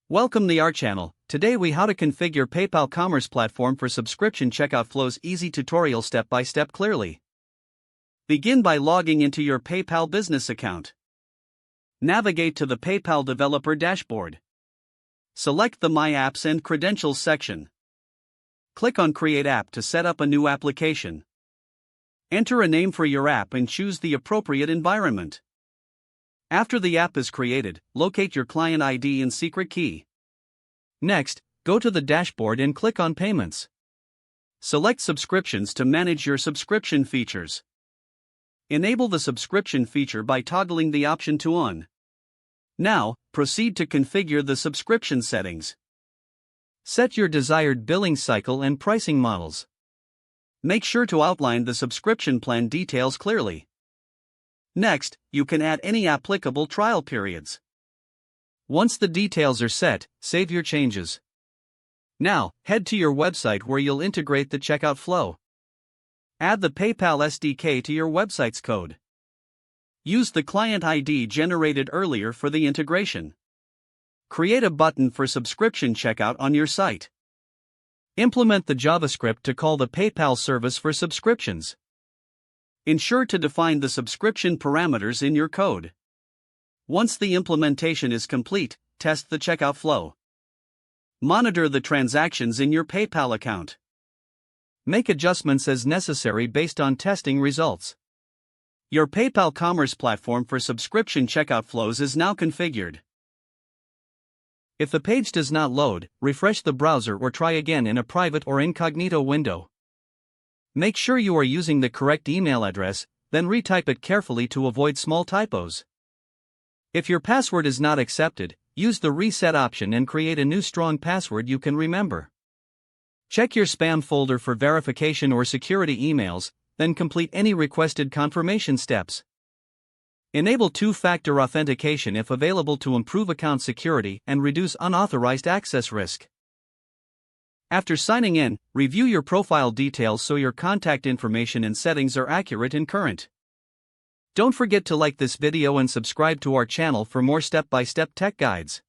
Welcome to our channel. Today we how to configure PayPal Commerce Platform for subscription checkout flows. Easy tutorial step by step clearly. Begin by logging into your PayPal business account. Navigate to the PayPal developer dashboard. Select the My Apps and Credentials section. Click on Create App to set up a new application. Enter a name for your app and choose the appropriate environment. After the app is created, locate your client ID and secret key. Next, go to the dashboard and click on Payments. Select Subscriptions to manage your subscription features. Enable the subscription feature by toggling the option to On. Now, proceed to configure the subscription settings. Set your desired billing cycle and pricing models. Make sure to outline the subscription plan details clearly. Next, you can add any applicable trial periods. Once the details are set, save your changes. Now, head to your website where you'll integrate the checkout flow. Add the PayPal SDK to your website's code. Use the client ID generated earlier for the integration. Create a button for subscription checkout on your site. Implement the JavaScript to call the PayPal service for subscriptions. Ensure to define the subscription parameters in your code. Once the implementation is complete, test the checkout flow. Monitor the transactions in your PayPal account. Make adjustments as necessary based on testing results. Your PayPal Commerce Platform for subscription checkout flows is now configured. If the page does not load, refresh the browser or try again in a private or incognito window. Make sure you are using the correct email address, then retype it carefully to avoid small typos. If your password is not accepted, use the reset option and create a new strong password you can remember. Check your spam folder for verification or security emails, then complete any requested confirmation steps. Enable two-factor authentication if available to improve account security and reduce unauthorized access risk. After signing in, review your profile details so your contact information and settings are accurate and current. Don't forget to like this video and subscribe to our channel for more step-by-step tech guides.